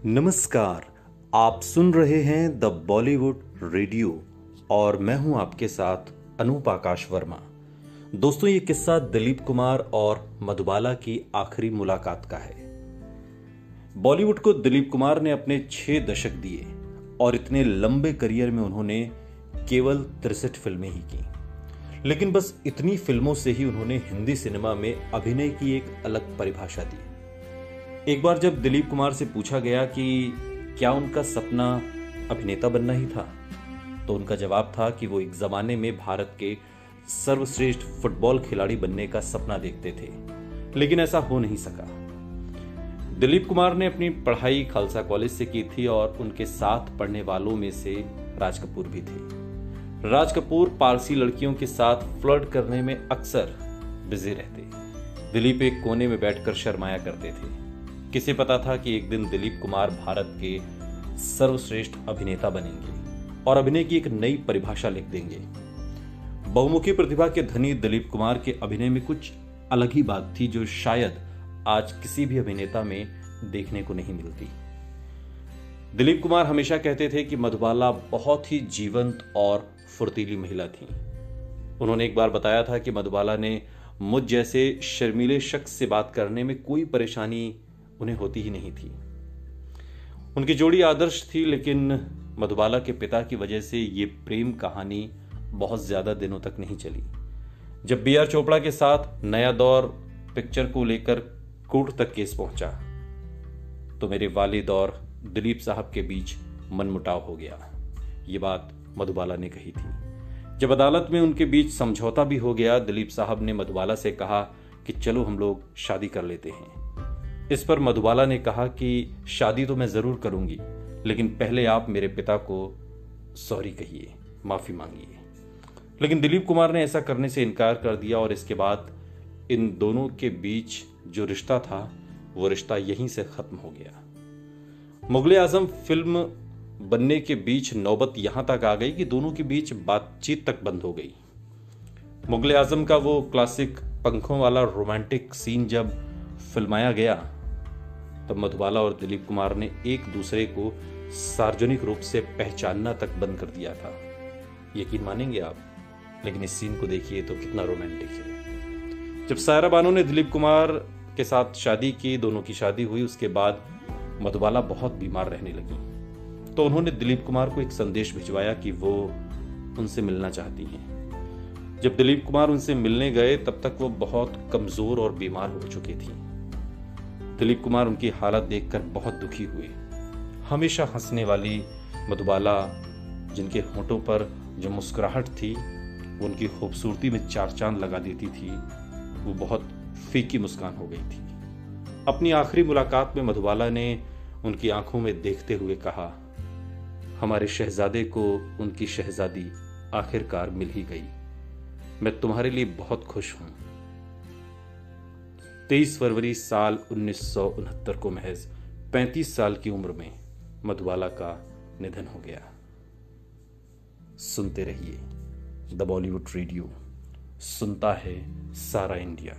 नमस्कार। आप सुन रहे हैं द बॉलीवुड रेडियो और मैं हूं आपके साथ अनूप आकाश वर्मा। दोस्तों, ये किस्सा दिलीप कुमार और मधुबाला की आखिरी मुलाकात का है। बॉलीवुड को दिलीप कुमार ने अपने 6 दशक दिए और इतने लंबे करियर में उन्होंने केवल 63 फिल्में ही की, लेकिन बस इतनी फिल्मों से ही उन्होंने हिंदी सिनेमा में अभिनय की एक अलग परिभाषा दी। एक बार जब दिलीप कुमार से पूछा गया कि क्या उनका सपना अभिनेता बनना ही था, तो उनका जवाब था कि वो एक जमाने में भारत के सर्वश्रेष्ठ फुटबॉल खिलाड़ी बनने का सपना देखते थे, लेकिन ऐसा हो नहीं सका। दिलीप कुमार ने अपनी पढ़ाई खालसा कॉलेज से की थी और उनके साथ पढ़ने वालों में से राज कपूर भी थे। राज कपूर पारसी लड़कियों के साथ फ्लर्ट करने में अक्सर बिजी रहते। दिलीप एक कोने में बैठकर शर्माया करते थे। किसे पता था कि एक दिन दिलीप कुमार भारत के सर्वश्रेष्ठ अभिनेता बनेंगे और अभिनय की एक नई परिभाषा लिख देंगे। बहुमुखी प्रतिभा के धनी दिलीप कुमार के अभिनय में कुछ अलग ही बात थी जो शायद आज किसी भी अभिनेता में देखने को नहीं मिलती। दिलीप कुमार हमेशा कहते थे कि मधुबाला बहुत ही जीवंत और फुर्तीली महिला थी। उन्होंने एक बार बताया था कि मधुबाला ने मुझ जैसे शर्मीले शख्स से बात करने में कोई परेशानी उन्हें होती ही नहीं थी। उनकी जोड़ी आदर्श थी, लेकिन मधुबाला के पिता की वजह से ये प्रेम कहानी बहुत ज्यादा दिनों तक नहीं चली। जब बी.आर. चोपड़ा के साथ नया दौर पिक्चर को लेकर कोर्ट तक केस पहुंचा, तो मेरे वालिद और दिलीप साहब के बीच मनमुटाव हो गया। ये बात मधुबाला ने कही थी। जब अदालत में उनके बीच समझौता भी हो गया, दिलीप साहब ने मधुबाला से कहा कि चलो हम लोग शादी कर लेते हैं। इस पर मधुबाला ने कहा कि शादी तो मैं जरूर करूंगी, लेकिन पहले आप मेरे पिता को सॉरी कहिए, माफी मांगिए। लेकिन दिलीप कुमार ने ऐसा करने से इनकार कर दिया और इसके बाद इन दोनों के बीच जो रिश्ता था वो रिश्ता यहीं से खत्म हो गया। मुगले आजम फिल्म बनने के बीच नौबत यहां तक आ गई कि दोनों के बीच बातचीत तक बंद हो गई। मुगले आजम का वो क्लासिक पंखों वाला रोमांटिक सीन जब फिल्माया गया, तब मधुबाला और दिलीप कुमार ने एक दूसरे को सार्वजनिक रूप से पहचानना तक बंद कर दिया था। यकीन मानेंगे आप, लेकिन इस सीन को देखिए तो कितना रोमांटिक है। जब सायरा बानो ने दिलीप कुमार के साथ शादी की, दोनों की शादी हुई, उसके बाद मधुबाला बहुत बीमार रहने लगी, तो उन्होंने दिलीप कुमार को एक संदेश भिजवाया कि वो उनसे मिलना चाहती हैं। जब दिलीप कुमार उनसे मिलने गए, तब तक वो बहुत कमजोर और बीमार हो चुकी थी। दिलीप कुमार उनकी हालत देखकर बहुत दुखी हुए। हमेशा हंसने वाली मधुबाला, जिनके होंठों पर जो मुस्कुराहट थी वो उनकी खूबसूरती में 4 चांद लगा देती थी, वो बहुत फीकी मुस्कान हो गई थी। अपनी आखिरी मुलाकात में मधुबाला ने उनकी आंखों में देखते हुए कहा, हमारे शहजादे को उनकी शहजादी आखिरकार मिल ही गई। मैं तुम्हारे लिए बहुत खुश हूं। 23 फरवरी साल 1969 को महज 35 साल की उम्र में मधुबाला का निधन हो गया। सुनते रहिए द बॉलीवुड रेडियो, सुनता है सारा इंडिया।